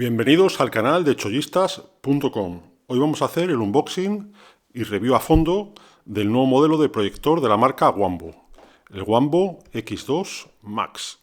Bienvenidos al canal de chollistas.com. Hoy vamos a hacer el unboxing y review a fondo del nuevo modelo de proyector de la marca Wambo, el Wambo X2 Max.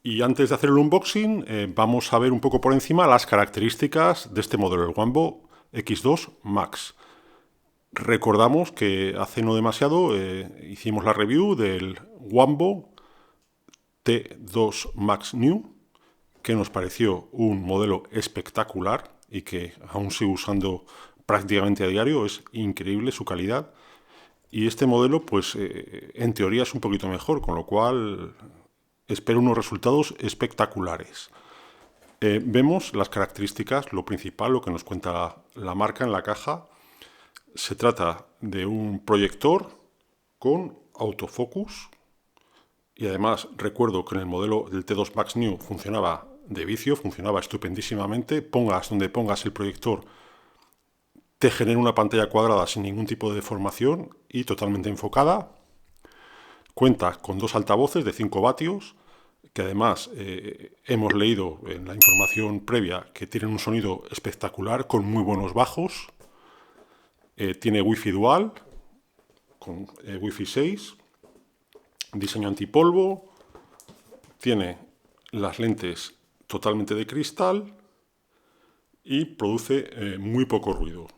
Y antes de hacer el unboxing, vamos a ver un poco por encima las características de este modelo, el Wambo X2 Max. Recordamos que hace no demasiado hicimos la review del Wambo T2 Max New, que nos pareció un modelo espectacular y que aún sigo usando prácticamente a diario. Es increíble su calidad. Y este modelo, pues en teoría es un poquito mejor, con lo cual espero unos resultados espectaculares. Vemos las características, lo principal, lo que nos cuenta la marca en la caja. Se trata de un proyector con autofocus. Y además recuerdo que en el modelo del T2 Max New funcionaba de vicio, funcionaba estupendísimamente. Pongas donde pongas el proyector, te genera una pantalla cuadrada sin ningún tipo de deformación y totalmente enfocada. Cuenta con dos altavoces de 5 vatios, que además hemos leído en la información previa que tienen un sonido espectacular con muy buenos bajos. Tiene Wi-Fi dual, con Wi-Fi 6, diseño antipolvo, tiene las lentes totalmente de cristal y produce muy poco ruido.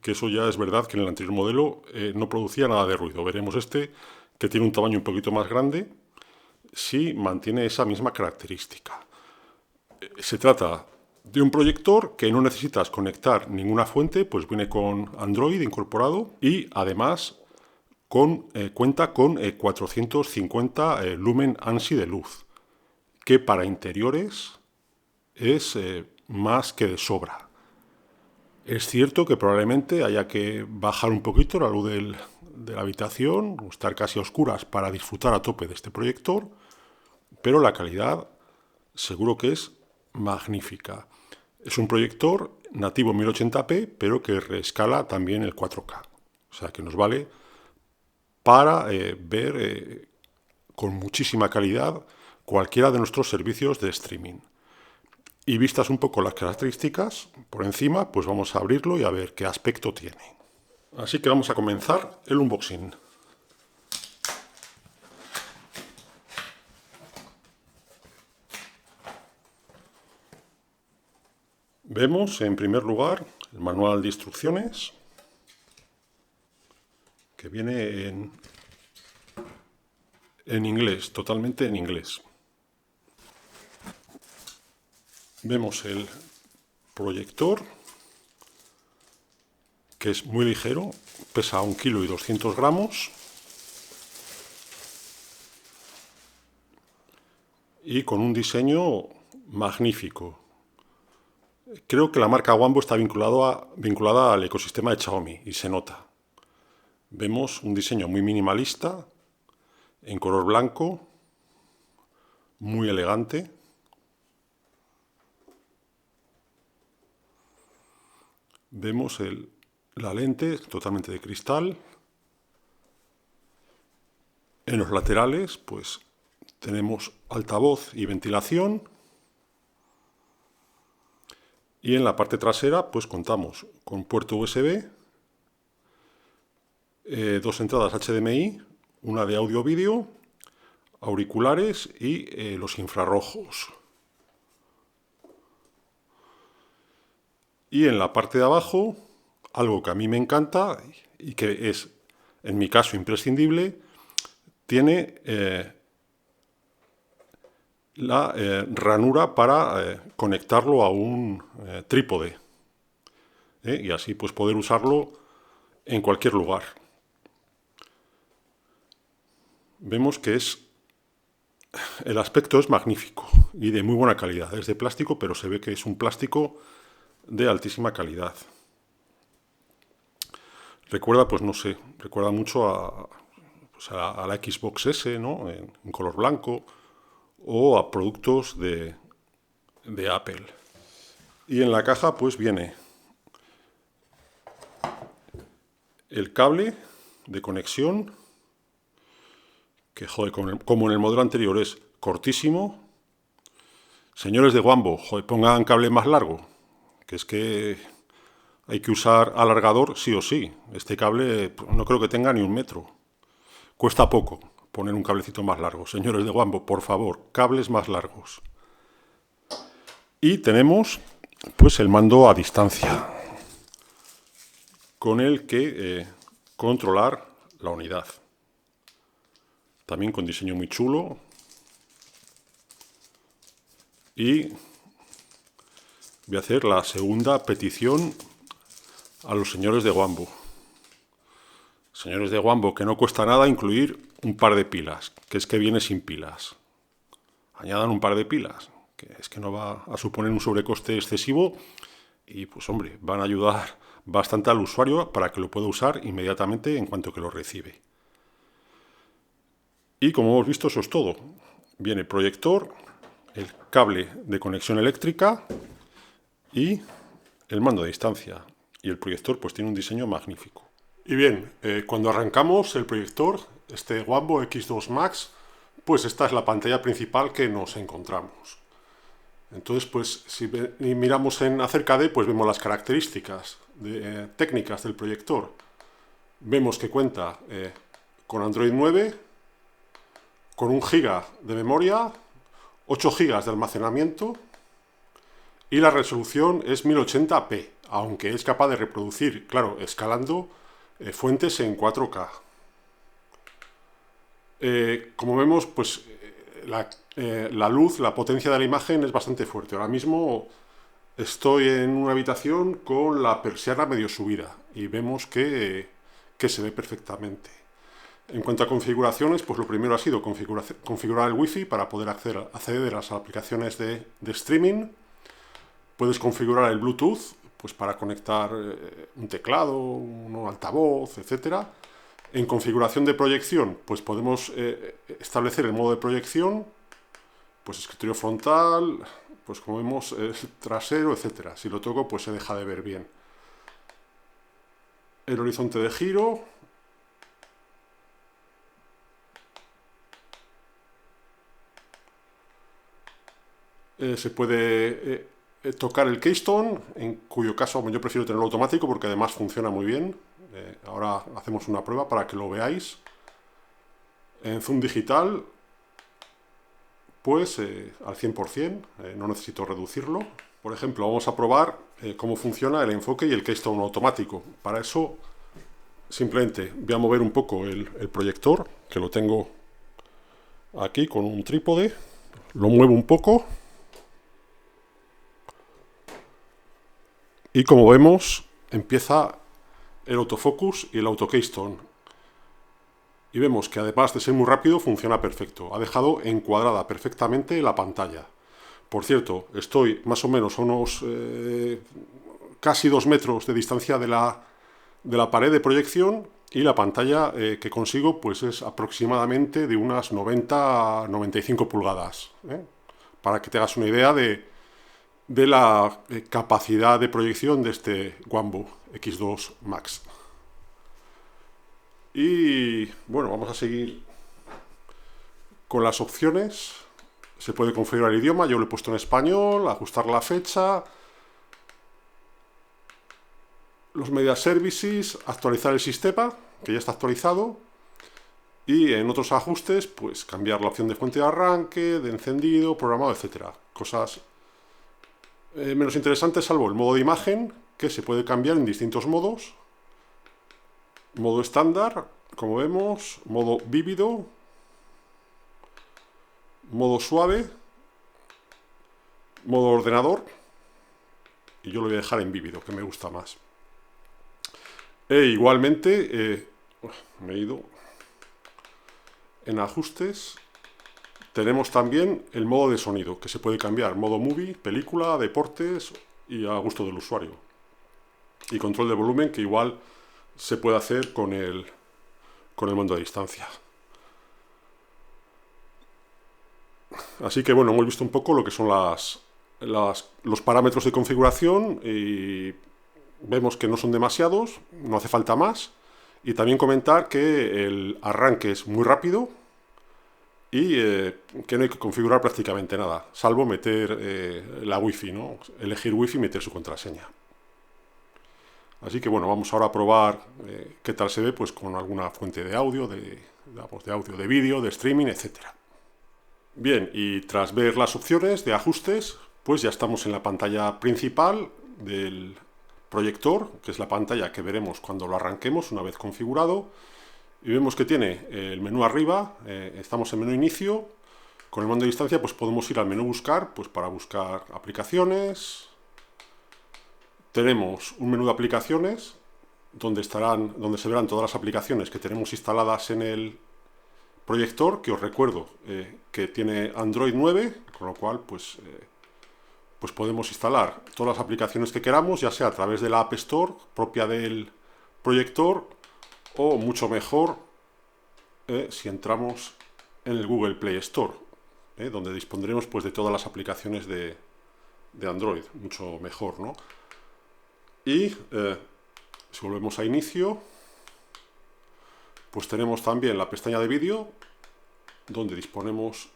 Que eso ya es verdad que en el anterior modelo no producía nada de ruido. Veremos este, que tiene un tamaño un poquito más grande, si mantiene esa misma característica. Se trata de un proyector que no necesitas conectar ninguna fuente, pues viene con Android incorporado y además cuenta con 450 lumen ANSI de luz, que para interiores es más que de sobra. Es cierto que probablemente haya que bajar un poquito la luz de la habitación, o estar casi a oscuras para disfrutar a tope de este proyector, pero la calidad seguro que es magnífica. Es un proyector nativo 1080p, pero que reescala también el 4K. O sea que nos vale para ver con muchísima calidad cualquiera de nuestros servicios de streaming. Y vistas un poco las características por encima, pues vamos a abrirlo y a ver qué aspecto tiene. Así que vamos a comenzar el unboxing. Vemos en primer lugar el manual de instrucciones, que viene en inglés, totalmente en inglés. Vemos el proyector, que es muy ligero, pesa 1,2 kg y con un diseño magnífico. Creo que la marca Wambo está vinculada al ecosistema de Xiaomi y se nota. Vemos un diseño muy minimalista, en color blanco, muy elegante. Vemos la lente totalmente de cristal. En los laterales, pues tenemos altavoz y ventilación. Y en la parte trasera, pues contamos con puerto USB, dos entradas HDMI, una de audio-vídeo, auriculares y los infrarrojos. Y en la parte de abajo, algo que a mí me encanta y que es, en mi caso, imprescindible, tiene la ranura para conectarlo a un trípode. Y así pues poder usarlo en cualquier lugar. Vemos que el aspecto es magnífico y de muy buena calidad. Es de plástico, pero se ve que es un plástico de altísima calidad. Recuerda, pues no sé, recuerda mucho a la Xbox S, ¿no? En color blanco, o a productos de Apple. Y en la caja pues viene el cable de conexión, que joder, como en el modelo anterior es cortísimo. Señores de Wambo, joder, pongan cable más largo, que es que hay que usar alargador sí o sí. Este cable no creo que tenga ni 1 metro. Cuesta poco poner un cablecito más largo. Señores de Wambo, por favor, cables más largos. Y tenemos pues el mando a distancia, con el que controlar la unidad. También con diseño muy chulo. Y voy a hacer la segunda petición a los señores de Wambo. Señores de Wambo, que no cuesta nada incluir un par de pilas, que es que viene sin pilas. Añadan un par de pilas, que es que no va a suponer un sobrecoste excesivo y pues hombre, van a ayudar bastante al usuario para que lo pueda usar inmediatamente en cuanto que lo recibe. Y como hemos visto, eso es todo. Viene el proyector, el cable de conexión eléctrica y el mando a distancia. Y el proyector pues tiene un diseño magnífico. Y bien, cuando arrancamos el proyector, este Wambo X2 Max, pues esta es la pantalla principal que nos encontramos. Entonces, pues si miramos en acerca de, pues vemos las características técnicas del proyector. Vemos que cuenta con Android 9, con 1 GB de memoria, 8 GB de almacenamiento y la resolución es 1080p, aunque es capaz de reproducir, claro, escalando fuentes en 4K. Como vemos, pues la luz, la potencia de la imagen es bastante fuerte. Ahora mismo estoy en una habitación con la persiana medio subida y vemos que se ve perfectamente. En cuanto a configuraciones, pues lo primero ha sido configurar el Wi-Fi para poder acceder a las aplicaciones de streaming. Puedes configurar el Bluetooth pues para conectar un teclado, un altavoz, etc. En configuración de proyección, pues podemos establecer el modo de proyección, pues escritorio frontal, pues como vemos, trasero, etc. Si lo toco, pues se deja de ver bien. El horizonte de giro. Se puede tocar el keystone, en cuyo caso yo prefiero tenerlo automático porque además funciona muy bien. Ahora hacemos una prueba para que lo veáis. En zoom digital, pues al 100%, no necesito reducirlo. Por ejemplo, vamos a probar cómo funciona el enfoque y el keystone automático. Para eso, simplemente voy a mover un poco el proyector, que lo tengo aquí con un trípode. Lo muevo un poco. Y como vemos, empieza el autofocus y el auto keystone. Y vemos que además de ser muy rápido, funciona perfecto. Ha dejado encuadrada perfectamente la pantalla. Por cierto, estoy más o menos a unos casi 2 metros de distancia de la pared de proyección y la pantalla que consigo pues es aproximadamente de unas 90 a 95 pulgadas. Para que te hagas una idea de la capacidad de proyección de este Wambo X2 Max. Y bueno, vamos a seguir con las opciones. Se puede configurar el idioma, yo lo he puesto en español, ajustar la fecha, los media services, actualizar el sistema, que ya está actualizado, y en otros ajustes, pues cambiar la opción de fuente de arranque, de encendido, programado, etcétera. Cosas menos interesantes, salvo el modo de imagen, que se puede cambiar en distintos modos. Modo estándar, como vemos, modo vívido, modo suave, modo ordenador, y yo lo voy a dejar en vívido, que me gusta más. Igualmente, me he ido en ajustes, tenemos también el modo de sonido, que se puede cambiar, modo movie, película, deportes y a gusto del usuario. Y control de volumen, que igual se puede hacer con el mando a distancia. Así que bueno, hemos visto un poco lo que son los parámetros de configuración y vemos que no son demasiados, no hace falta más. Y también comentar que el arranque es muy rápido y que no hay que configurar prácticamente nada, salvo meter la Wi-Fi, ¿no? Elegir Wi-Fi y meter su contraseña. Así que bueno, vamos ahora a probar qué tal se ve pues con alguna fuente de audio, de vídeo, de streaming, etcétera. Bien, y tras ver las opciones de ajustes, pues ya estamos en la pantalla principal del proyector, que es la pantalla que veremos cuando lo arranquemos una vez configurado. Y vemos que tiene el menú arriba, estamos en menú inicio. Con el mando de distancia pues podemos ir al menú buscar, pues para buscar aplicaciones. Tenemos un menú de aplicaciones donde se verán todas las aplicaciones que tenemos instaladas en el proyector, que os recuerdo que tiene Android 9, con lo cual pues podemos instalar todas las aplicaciones que queramos, ya sea a través de la App Store propia del proyector, o mucho mejor si entramos en el Google Play Store, donde dispondremos pues de todas las aplicaciones de Android, mucho mejor, ¿no? Y si volvemos a inicio, pues tenemos también la pestaña de vídeo, donde disponemos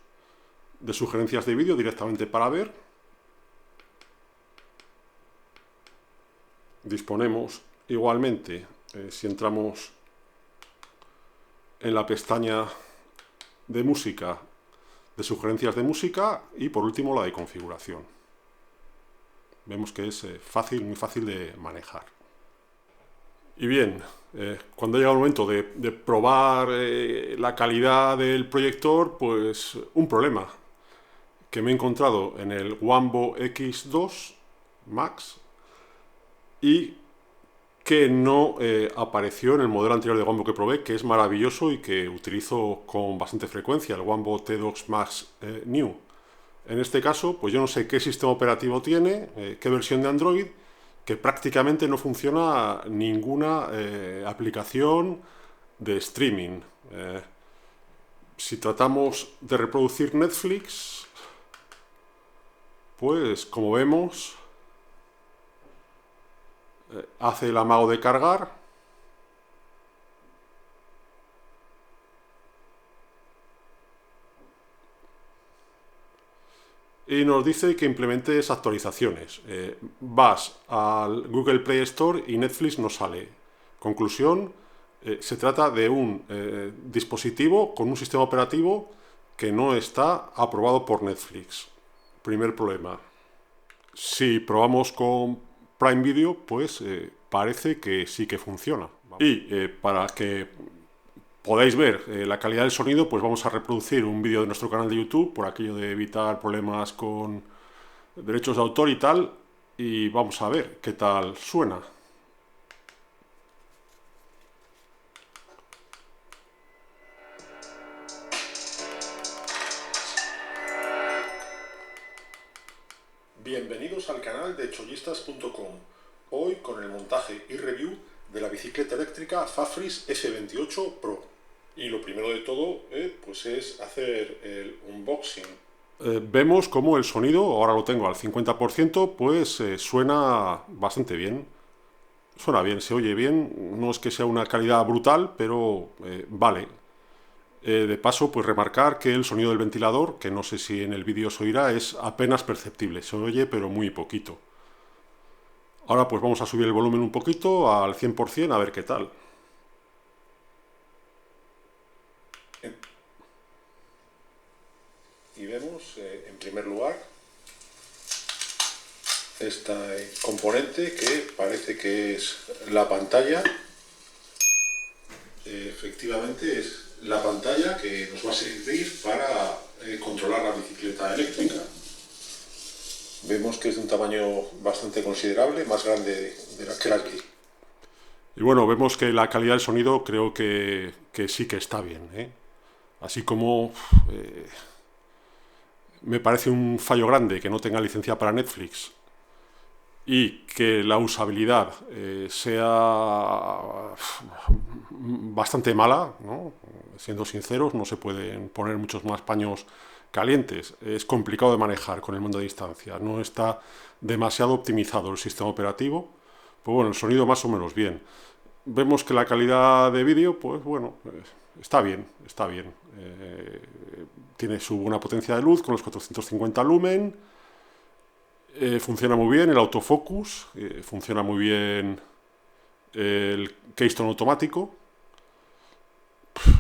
de sugerencias de vídeo directamente para ver. Disponemos igualmente, si entramos en la pestaña de música, de sugerencias de música, y por último la de configuración. Vemos que es muy fácil de manejar. Y bien, cuando ha llegado el momento de probar la calidad del proyector, pues un problema que me he encontrado en el Wambo X2 Max y que no apareció en el modelo anterior de Wambo que probé, que es maravilloso y que utilizo con bastante frecuencia, el Wambo T2 Max New. En este caso, pues yo no sé qué sistema operativo tiene, qué versión de Android, que prácticamente no funciona ninguna aplicación de streaming. Si tratamos de reproducir Netflix, pues como vemos, hace el amago de cargar. Y nos dice que implementes actualizaciones. Vas al Google Play Store y Netflix no sale. Conclusión, se trata de un dispositivo con un sistema operativo que no está aprobado por Netflix. Primer problema. Si probamos con Prime Video, pues parece que sí que funciona. Y para que podáis ver la calidad del sonido, pues vamos a reproducir un vídeo de nuestro canal de YouTube, por aquello de evitar problemas con derechos de autor y tal, y vamos a ver qué tal suena. Bienvenidos al canal de chollistas.com. Hoy con el montaje y review de la bicicleta eléctrica Fafris F28 Pro. Y lo primero de todo pues es hacer el unboxing. Vemos como el sonido, ahora lo tengo al 50%, pues suena bastante bien. Suena bien, se oye bien, no es que sea una calidad brutal, pero vale. De paso, pues remarcar que el sonido del ventilador, que no sé si en el vídeo se oirá, es apenas perceptible, se oye pero muy poquito. Ahora pues vamos a subir el volumen un poquito al 100% a ver qué tal. Y vemos, en primer lugar, este componente que parece que es la pantalla. Efectivamente es la pantalla que nos va a servir para controlar la bicicleta eléctrica. Vemos que es de un tamaño bastante considerable, más grande de la que la aquí. Y bueno, vemos que la calidad del sonido creo que sí que está bien, ¿eh? Así como me parece un fallo grande que no tenga licencia para Netflix y que la usabilidad sea bastante mala, ¿no? Siendo sinceros, no se pueden poner muchos más paños calientes. Es complicado de manejar con el mando de distancia. No está demasiado optimizado el sistema operativo. Pues bueno, el sonido más o menos bien. Vemos que la calidad de vídeo, pues bueno, está bien, está bien. tiene su buena potencia de luz con los 450 lumen, funciona muy bien el autofocus, funciona muy bien el Keystone automático.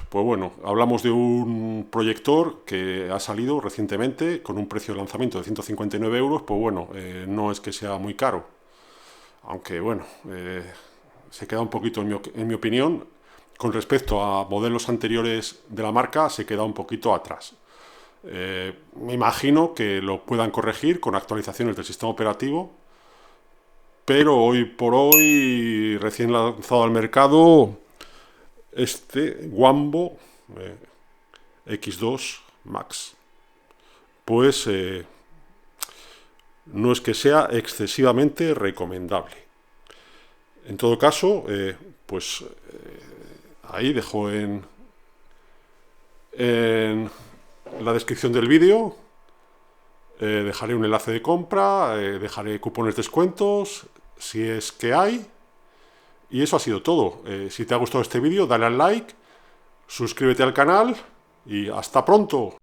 Pues bueno, hablamos de un proyector que ha salido recientemente con un precio de lanzamiento de 159 euros, pues bueno, no es que sea muy caro, aunque bueno, se queda un poquito, en mi opinión, con respecto a modelos anteriores de la marca, se queda un poquito atrás. Me imagino que lo puedan corregir con actualizaciones del sistema operativo, pero hoy por hoy, recién lanzado al mercado, este Wambo X2 Max, pues no es que sea excesivamente recomendable. En todo caso, pues ahí dejo en la descripción del vídeo, dejaré un enlace de compra, dejaré cupones de descuentos, si es que hay. Y eso ha sido todo. Si te ha gustado este vídeo, dale al like, suscríbete al canal y hasta pronto.